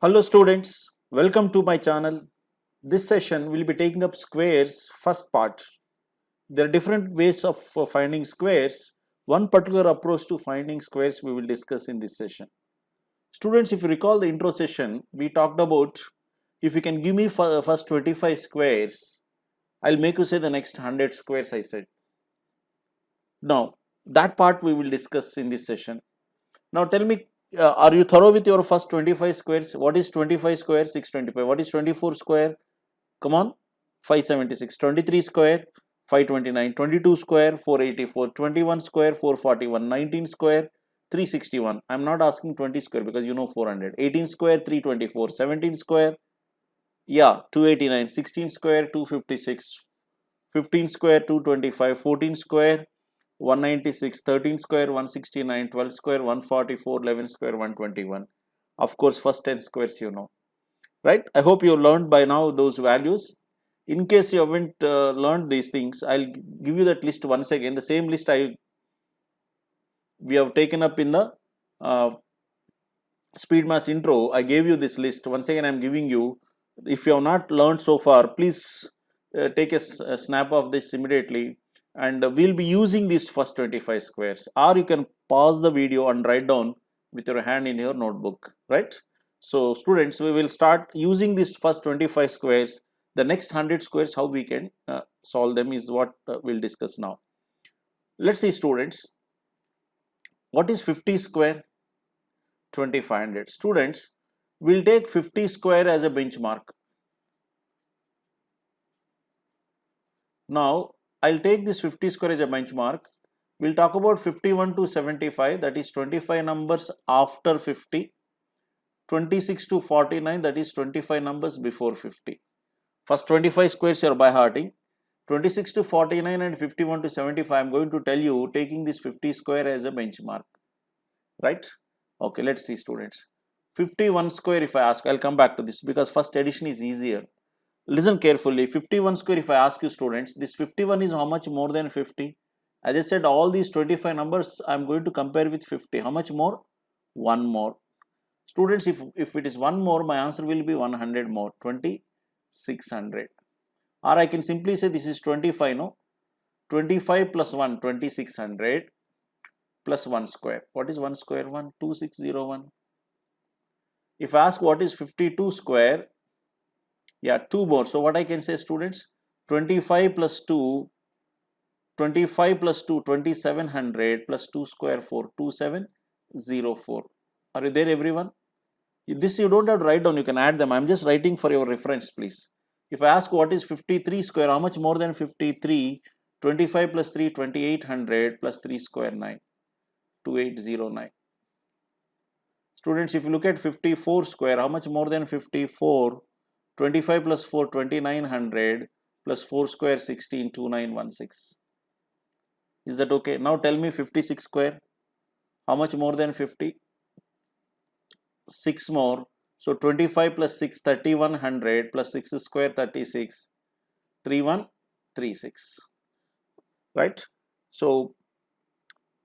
Hello students, welcome to my channel. This session will be taking up squares first part. There are different ways of finding squares. One particular approach to finding squares we will discuss in this session. Students, if you recall the intro session, we talked about if you can give me first 25 squares, I'll make you say the next 100 squares I said. Now, that part we will discuss in this session. Now tell me, are you thorough with your first 25 squares? What is 25 square? 625. What is 24 square? Come on, 576. 23 square, 529. 22 square, 484. 21 square, 441. 19 square, 361. I'm not asking 20 square because you know 400. 18 square, 324. 17 square, yeah, 289. 16 square, 256. 15 square, 225. 14 square, 196. 13 square, 169. 12 square, 144. 11 square, 121. Of course, first 10 squares you know, right? I hope you learned by now those values. In case you haven't learned these things, I'll give you that list once again. The same list we have taken up in the speed mass intro. I gave you this list. Once again, I'm giving you. If you have not learned so far, please take a snap of this immediately, and we'll be using these first 25 squares, or you can pause the video and write down with your hand in your notebook, right? So students, we will start using these first 25 squares. The next 100 squares, how we can solve them is what we'll discuss now. Let's see students, what is 50 square? 2500. Students, we'll take 50 square as a benchmark. Now, I'll take this 50 square as a benchmark. We'll talk about 51 to 75, that is 25 numbers after 50. 26 to 49, that is 25 numbers before 50. First 25 squares you are by hearting. 26 to 49 and 51 to 75, I am going to tell you taking this 50 square as a benchmark, right? Okay, let's see students. 51 square if I ask, I'll come back to this because first addition is easier. Listen carefully. 51 square if I ask you students, this 51 is how much more than 50? As I said, all these 25 numbers I am going to compare with 50. How much more? One more. Students, if it is one more, my answer will be 100 more, 2600. Or I can simply say this is 25, no? 25 plus 1, 2600 plus 1 square. What is 1 square? 1, 2601. If I ask what is 52 square, yeah, 2 more. So what I can say students, 25 plus 2, 25 plus 2, 2700 plus 2 square 4, 2704. Are you there everyone? This you don't have to write down, you can add them. I'm just writing for your reference please. If I ask what is 53 square, how much more than 53? 25 plus 3, 2800 plus 3 square 9, 2809. Students, if you look at 54 square, how much more than 54? 25 plus 4, 2900 plus 4 square 16, 2916. Is that okay? Now tell me 56 square, how much more than 50? 6 more. So 25 plus 6, 3100 plus 6 square 36, 3136, right? So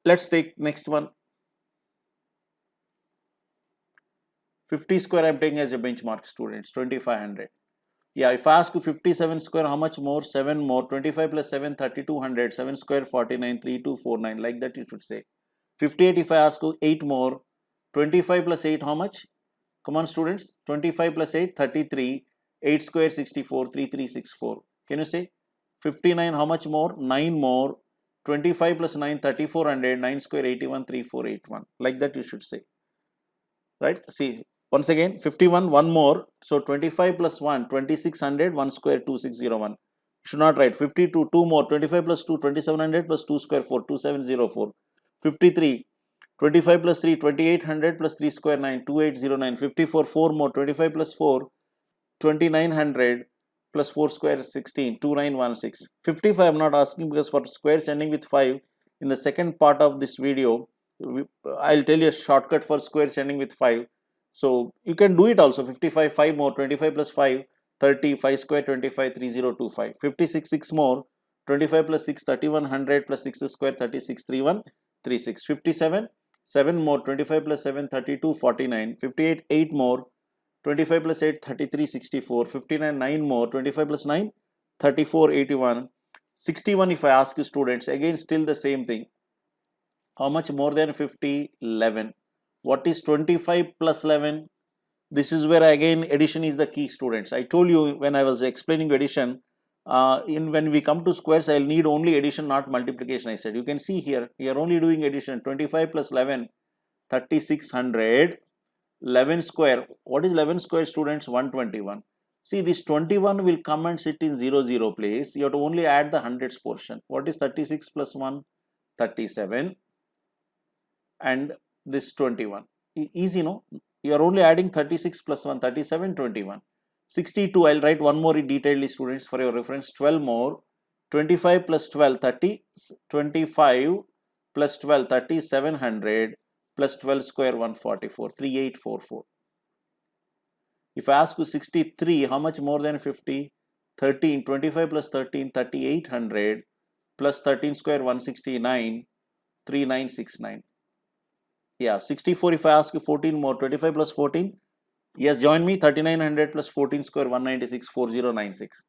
let's take next one. 50 square I am taking as a benchmark students, 2500. Yeah, if I ask you 57 square, how much more? 7 more. 25 plus 7, 3200. 7 square 49, 3249. Like that you should say. 58 if I ask you 8 more. 25 plus 8, how much? Come on students. 25 plus 8, 33. 8 square 64, 3364. Can you say? 59, how much more? 9 more. 25 plus 9, 3400. 9 square 81, 3481. Like that you should say. Right? See. Once again, 51, one more. So 25 plus 1, 2600, 1 square 2601. Should not write 52, 2 more. 25 plus 2, 2700 plus 2 square 4, 2704. 53, 25 plus 3, 2800 plus 3 square 9, 2809. 54, 4 more. 25 plus 4, 2900 plus 4 square 16, 2916. 55 I am not asking because for squares ending with 5, in the second part of this video, I'll tell you a shortcut for squares ending with 5. So you can do it also. 55, 5 more. 25 plus 5, 30. 5 square 25, 3025. 56, 6 more. 25 plus 6, 3100 plus 6 square 36, 3136. 57, 7 more. 25 plus 7, 32, 49. 58, 8 more. 25 plus 8, 33, 64. 59, 9 more. 25 plus 9, 34, 81. 61 if I ask you students, again still the same thing. How much more than 50? 11. What is 25 plus 11? This is where again addition is the key, students. I told you when I was explaining addition, when we come to squares, I'll need only addition, not multiplication. I said you can see here we are only doing addition. 25 plus 11, 3600. 11 square. What is 11 square, students? 121. See, this 21 will come and sit in 0 0 place. You have to only add the hundreds portion. What is 36 plus 1? 37. And this 21. Easy, no? You are only adding 36 plus 1, 37, 21. 62, I'll write one more in detail, students, for your reference. 12 more. 25 plus 12, 30. 25 plus 12, 3700. Plus 12 square, 144, 3844. If I ask you 63, how much more than 50? 13, 25 plus 13, 3800. Plus 13 square, 169, 3969. Yeah, 64 if I ask you 14 more, 25 plus 14. Yes, join me, 3900 plus 14 square, 196, 4096.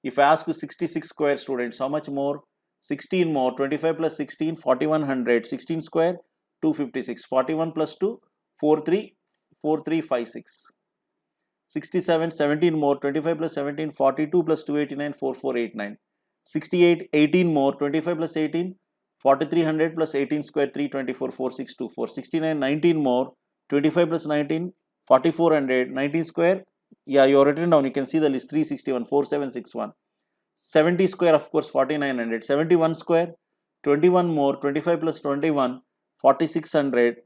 If I ask you 66 square, students, how much more? 16 more, 25 plus 16, 4100, 16 square, 256. 41 plus 2, 43, 4356. 67, 17 more, 25 plus 17, 42 plus 289, 4489. 68, 18 more, 25 plus 18, 4300 plus 18 square, 324, 4624. 69, 19 more, 25 plus 19, 4400, 19 square. Yeah, you are written down. You can see the list. 361, 4761. 70 square, of course, 4900. 71 square, 21 more, 25 plus 21, 4600.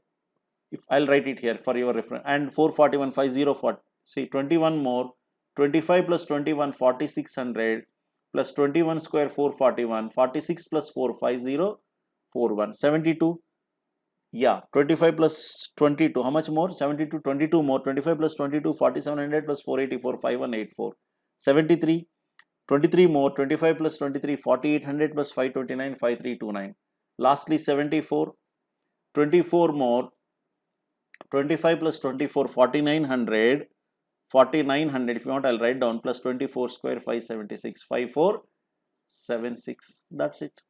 If I'll write it here for your reference. And 441, 5040. See, 21 more, 25 plus 21, 4600. Plus 21 square, 441. 46 plus 4, 5041. 72. Yeah, 25 plus 22. How much more? 72, 22 more. 25 plus 22, 4700 plus 484, 5184. 73. 23 more, 25 plus 23, 4800 plus 529, 5329. Lastly, 74. 24 more, 25 plus 24, 4900. 4900, if you want, I'll write down, plus 24 square, 576, 5476. That's it.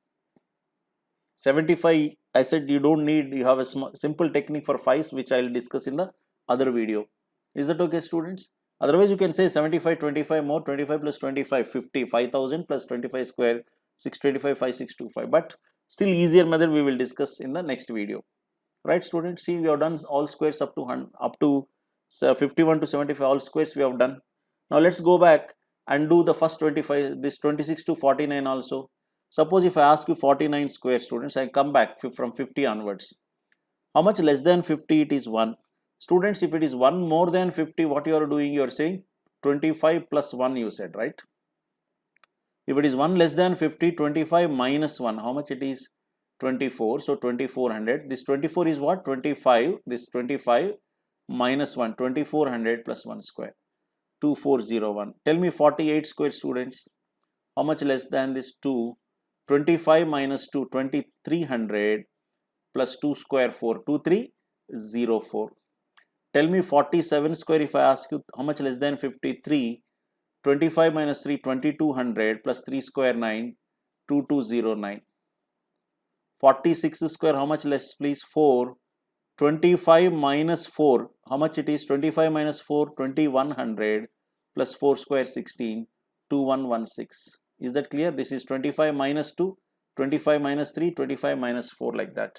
75, I said you don't need, you have a simple technique for 5s, which I'll discuss in the other video. Is that okay, students? Otherwise, you can say 75, 25 more, 25 plus 25, 50, 5000 plus 25 square, 625, 5625. But still easier method we will discuss in the next video. Right, students? See, we have done all squares up to 51 to 75, all squares we have done. Now let's go back and do the first 25, this 26 to 49 also. Suppose if I ask you 49 square, students, I come back from 50 onwards. How much less than 50? It is 1. Students, if it is 1 more than 50, what you are doing? You are saying 25 plus 1, you said, right? If it is 1 less than 50, 25 minus 1, how much it is? 24. So 2400. This 24 is what? 25. This 25 minus 1, 2400 plus 1 square, 2401. Tell me 48 square, students. How much less than this? 2. 25 minus 2, 2300 plus 2 square, 4, 2304. Tell me 47 square, if I ask you, how much less than 53? 25 minus 3, 2200 plus 3 square, 9, 2209. 46 square, how much less, please? 4. 25 minus 4, how much it is? 25 minus 4, 2100 plus 4 square, 16, 2116. Is that clear? This is 25 minus 2, 25 minus 3, 25 minus 4, like that.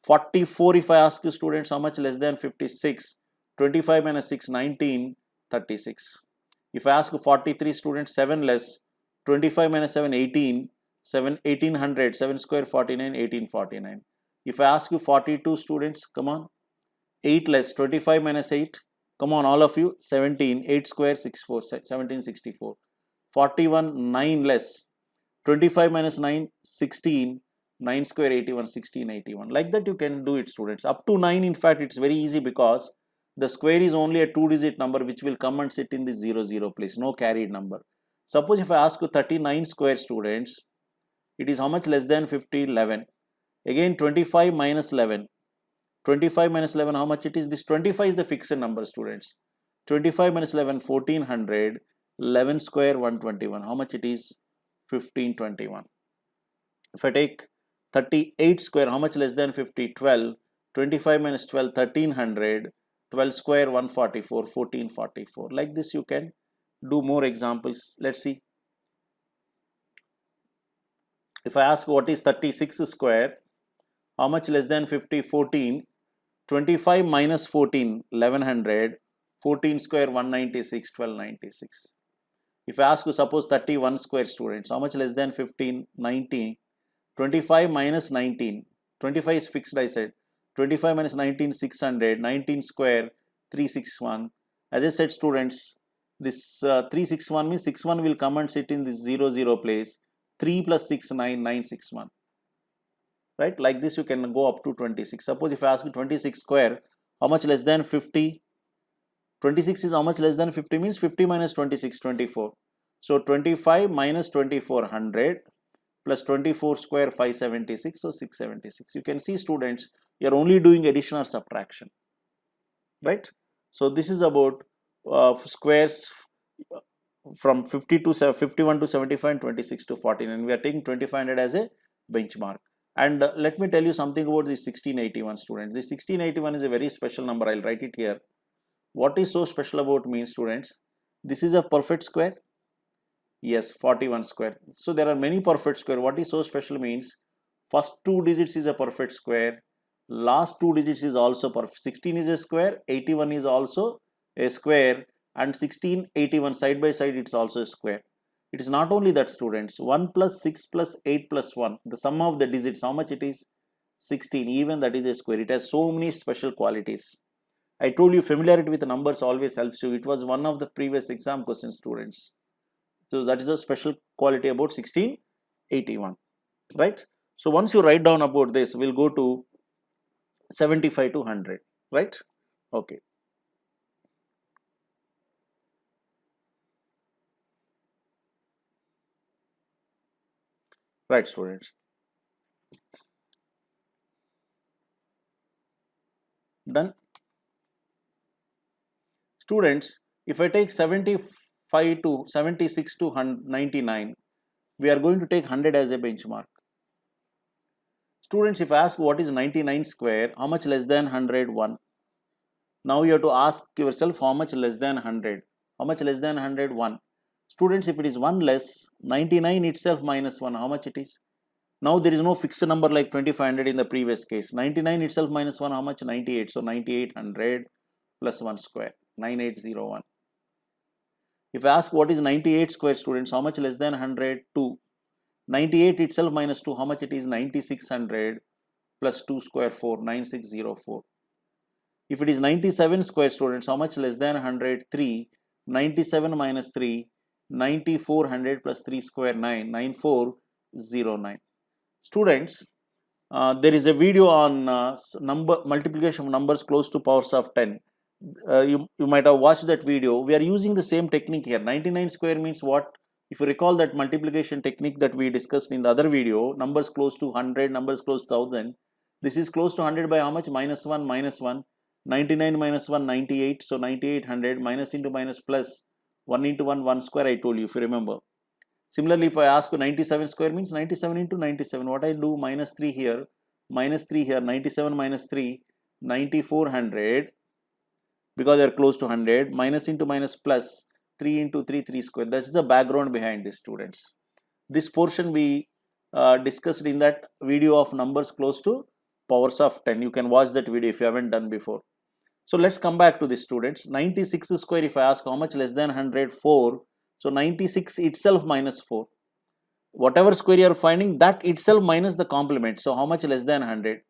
44, if I ask you, students, how much less than 56? 25 minus 6, 19, 36. If I ask you 43, students, 7 less, 25 minus 7, 18, 1800, 7 square, 49, 1849. If I ask you 42, students, come on, 8 less, 25 minus 8, come on, all of you, 17, 8 square, 64, 1764. 41, 9 less, 25 minus 9, 16, 9 square, 81, 1681. Like that you can do it, students. Up to 9, in fact, it's very easy because the square is only a 2-digit number which will come and sit in the 0, 0 place, no carried number. Suppose if I ask you 39 square, students, it is how much less than 50? 11. Again, 25 minus 11. 25 minus 11, how much it is? This 25 is the fixed number, students. 25 minus 11, 1400. 11 square, 121. How much it is? 1521. If I take 38 square, how much less than 50? 12. 25 minus 12, 1300. 12 square, 144. 1444. Like this you can do more examples. Let's see. If I ask what is 36 square, how much less than 50? 14. 25 minus 14, 1100. 14 square, 196. 1296. If I ask you suppose 31 square, students, how much less than 15? 19. 25 minus 19. 25 is fixed, I said. 25 minus 19, 600. 19 square, 361. As I said, students, this 361 means 61 will come and sit in this 0 place. 3 plus 6, 9, 961. Right? Like this you can go up to 26. Suppose if I ask you 26 square, how much less than 50? 26 is how much less than 50 means 50 minus 26, 24. So 25 minus 2400 plus 24 square, 576. So 676. You can see, students, you are only doing addition or subtraction. Right? So this is about squares from 50 to 51 to 75 and 26 to 14, and we are taking 2500 as a benchmark. And let me tell you something about this 1681, students. This 1681 is a very special number. I'll write it here. What is so special about means, students? This is a perfect square. Yes, 41 square. So there are many perfect square. What is so special means first two digits is a perfect square. Last two digits is also perfect. 16 is a square. 81 is also a square. And 16, 81 side by side, it's also a square. It is not only that, students. 1 plus 6 plus 8 plus 1. The sum of the digits, how much it is? 16. Even that is a square. It has so many special qualities. I told you familiarity with numbers always helps you. It was one of the previous exam questions, students. So that is a special quality about 1681. Right? So once you write down about this, we'll go to 75 to 100. Right? Okay. Right, students. Done. Students, if I take 75 to 76 to 99, we are going to take 100 as a benchmark. Students, if I ask what is 99 square, how much less than 100? 1. Now you have to ask yourself how much less than 100. How much less than 100? 1. Students, if it is 1 less, 99 itself minus 1, how much it is? Now there is no fixed number like 2500 in the previous case. 99 itself minus 1, how much? 98. So 9800 plus 1 square, 9801. If I ask what is 98 square, students, how much less than 100? 2. 98 itself minus 2, how much it is? 9600 plus 2 square, 4, 9604. If it is 97 square, students, how much less than 100? 3. 97 minus 3, 9400 plus 3 square, 9, 9409. Students, there is a video on multiplication of numbers close to powers of 10. You might have watched that video. We are using the same technique here. 99 square means what? If you recall that multiplication technique that we discussed in the other video, numbers close to 100, numbers close to 1000. This is close to 100 by how much? Minus 1, minus 1. 99 minus 1, 98. So 9800 minus into minus plus 1 into 1, 1 square, I told you if you remember. Similarly, if I ask you 97 square means 97 into 97. What I do? Minus 3 here, minus 3 here. 97 minus 3, 9400. Because they are close to 100, minus into minus plus 3 into 3, 3 square. That's the background behind this, students. This portion we discussed in that video of numbers close to powers of 10. You can watch that video if you haven't done before. So let's come back to this, students. 96 square, if I ask how much less than 100? 4. So 96 itself minus 4. Whatever square you are finding, that itself minus the complement. So how much less than 100?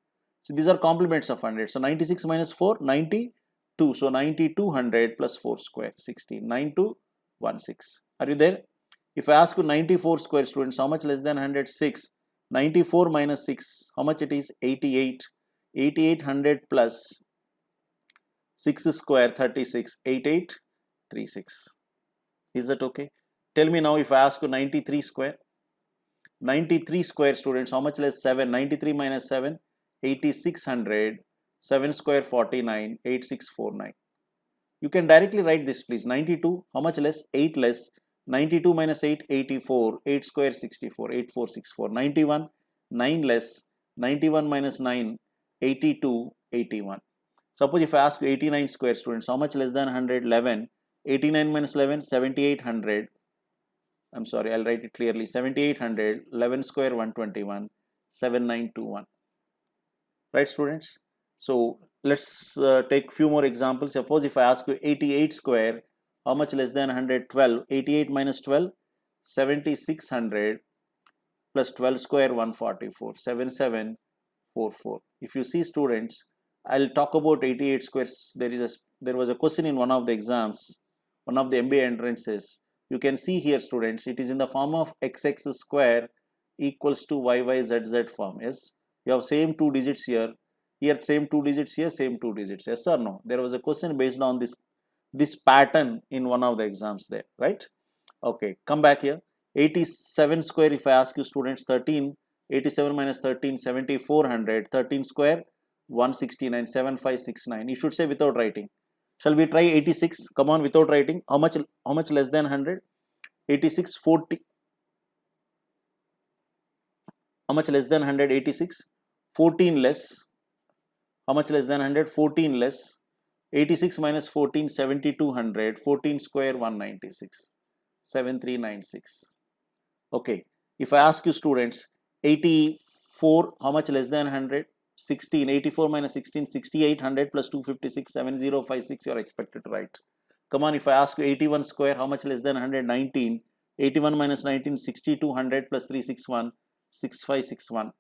So these are complements of 100. So 96 minus 4, 92. So 9200 plus 4 square, 16. 9216. Are you there? If I ask you 94 square, students, how much less than 100? 6. 94 minus 6, how much it is? 88. 8800 plus 6 square, 36. 8836. Is that okay? Tell me now if I ask you 93 square. 93 square, students, how much less? 7. 93 minus 7, 8600. 7 square, 49. 8649. You can directly write this please. 92, how much less? 8 less. 92 minus 8, 84. 8 square 64. 8464. 91, 9 less. 91 minus 9, 82, 81. Suppose if I ask you 89 square, students, how much less than 100? 11. 89 minus 11, 7800. I'm sorry, I'll write it clearly. 7800. 11 square 121. 7921. Right, students? So let's take few more examples. Suppose if I ask you 88 square, how much less than 100? 12. 88 minus 12, 7600 plus 12 square 144. 7744. If you see, students, I'll talk about 88 squares. There was a question in one of the exams, one of the MBA entrances. You can see here, students, it is in the form of xx square equals to yyzz form. Yes, you have same 2 digits here. Here same 2 digits, here same 2 digits. Yes or no? There was a question based on this pattern in one of the exams there, right? Okay, come back here. 87 square, if I ask you, students, 13. 87 minus 13, 7400. 13 square 169. 7569. You should say without writing. Shall we try 86? Come on, without writing. How much less than 100? 86, 40. How much less than 100? 86. 14 less. How much less than 100? 14 less. 86 minus 14, 7200. 14 square 196. 7396. Okay. If I ask you, students, 84, how much less than 100? 16. 84 minus 16, 6800 plus 256, 7056. You are expected to write. Come on, if I ask you 81 square, how much less than 100? 19. 81 minus 19, 6200 plus 361, 6561.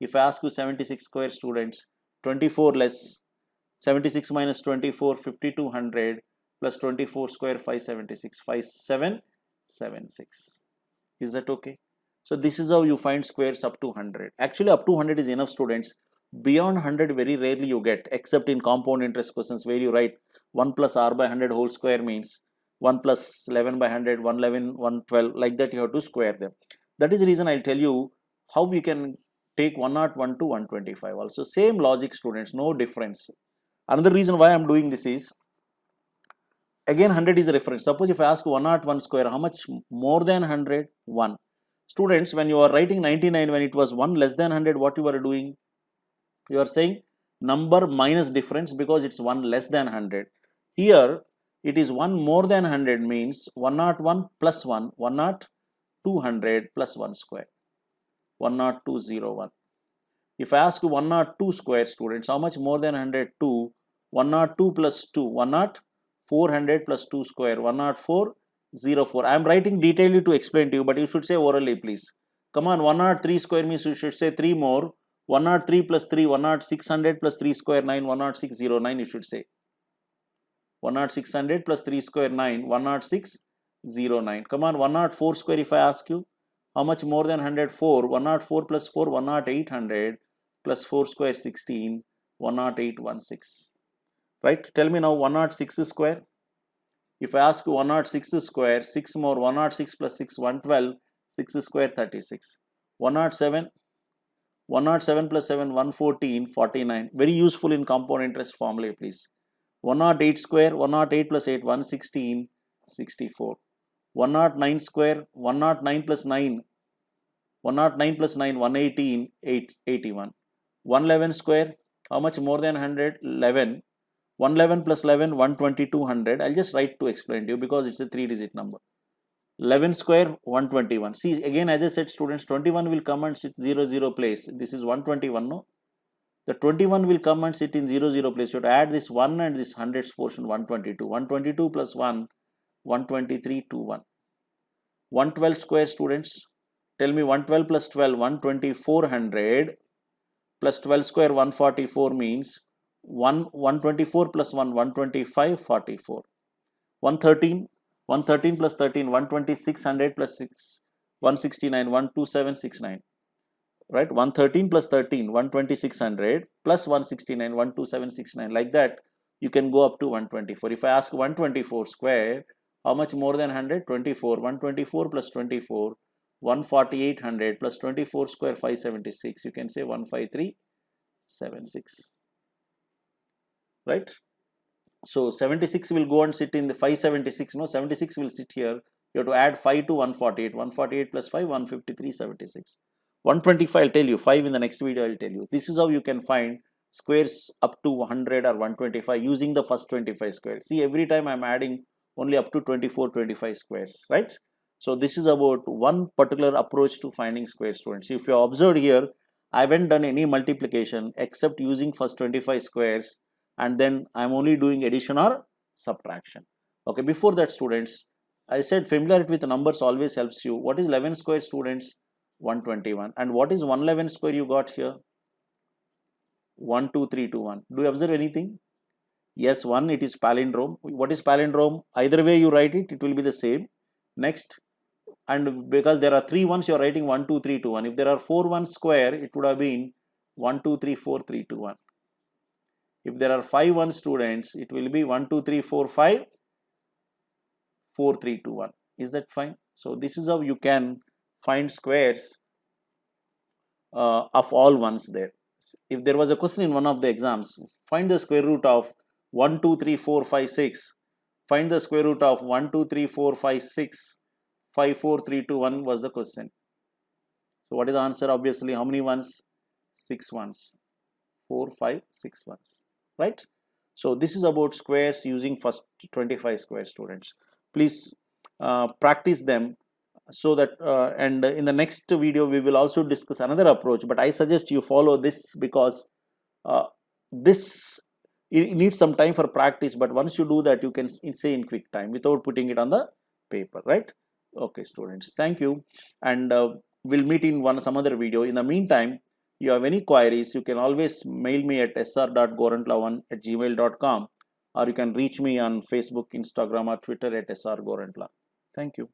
If I ask you 76 square, students, 24 less. 76 minus 24, 5200 plus 24 square 576, 5776. Is that okay? So this is how you find squares up to 100. Actually, up to 100 is enough, students. Beyond 100 very rarely you get, except in compound interest questions where you write 1 plus r by 100 whole square means 1 plus 11 by 100, 111, 112, like that you have to square them. That is the reason I'll tell you how we can take 101 to 125 also. Same logic, students, no difference. Another reason why I'm doing this is, again 100 is a reference. Suppose if I ask 101 square, how much more than 100? 1. Students, when you are writing 99, when it was 1 less than 100, what you are doing? You are saying number minus difference because it's 1 less than 100. Here it is 1 more than 100 means 101 plus 1, 10200 plus 1 square, 10201. If I ask you 102 square, students, how much more than 100? 2. 102 plus 2, 10400 plus 2 square, 10404. I am writing detailedly to explain to you, but you should say orally, please. Come on, 103 square means you should say 3 more. 103 plus 3, 10600 plus 3 square 9, 10609 you should say. 10600 plus 3 square 9, 10609. Come on, 104 square if I ask you, how much more than 104? 104 plus 4, 10800 plus 4 square 16, 10816. Right? Tell me now 106 square. If I ask you 106 square, 6 more, 106 plus 6, 112, 6 square 36. 107. 107 plus 7, 114, 49. Very useful in compound interest formula, please. 108 square, 108 plus 8, 116, 64. 109 square, 109 plus 9, 109 plus 9, 118, 81. 111 square, how much more than 100? 11. 111 plus 11, 12200. I'll just write to explain to you because it's a 3-digit number. 11 square 121. See, again, as I said, students, 21 will come and sit 00 place. This is 121, no? The 21 will come and sit in 00 place. You have to add this 1 and this hundreds portion, 122. 122 plus 1, 123, 21. 112 square, students. Tell me 112 plus 12, 12400 plus 12 square 144 means 124 plus 1, 125, 44. 113. 113 plus 13, 12600 plus 6, 169, 12769. Right? 113 plus 13, 12600 plus 169, 12769. Like that, you can go up to 124. If I ask 124 square, how much more than 100? 24. 124 plus 24, 14800 plus 24 square 576. You can say 15376. Right? So 76 will go and sit in the 576, no, 76 will sit here. You have to add 5 to 148, 148 plus 5, 153, 76. 125 I'll tell you, 5 in the next video I'll tell you. This is how you can find squares up to 100 or 125 using the first 25 squares. See, every time I'm adding only up to 24, 25 squares, right? So this is about one particular approach to finding square, students. If you observed here, I haven't done any multiplication except using first 25 squares, and then I'm only doing addition or subtraction. Okay, before that, students, I said familiarity with numbers always helps you. What is 11 square, students? 121. And what is 111 square you got here? 1, 2, 3, 2, 1. Do you observe anything? Yes, 1, it is palindrome. What is palindrome? Either way you write it, it will be the same. Next, and because there are 3 ones, you are writing 1, 2, 3, 2, 1. If there are 4 ones square, it would have been 1, 2, 3, 4, 3, 2, 1. If there are 5 1 students, it will be 1, 2, 3, 4, 5, 4, 3, 2, 1. Is that fine? So this is how you can find squares of all ones there. If there was a question in one of the exams, find the square root of 1, 2, 3, 4, 5, 6. Find the square root of 1, 2, 3, 4, 5, 6. 5, 4, 3, 2, 1 was the question. So what is the answer? Obviously, how many ones? 6 ones. 4, 5, 6 ones. Right? So this is about squares using first 25 square, students. Please practice them so that and in the next video we will also discuss another approach, but I suggest you follow this because this it needs some time for practice, but once you do that you can say in quick time without putting it on the paper, right? Okay, students, thank you, and we'll meet in some other video. In the meantime, you have any queries, you can always mail me at sr.gorantla1@gmail.com, or you can reach me on Facebook, Instagram or Twitter at srgorantla. Thank you.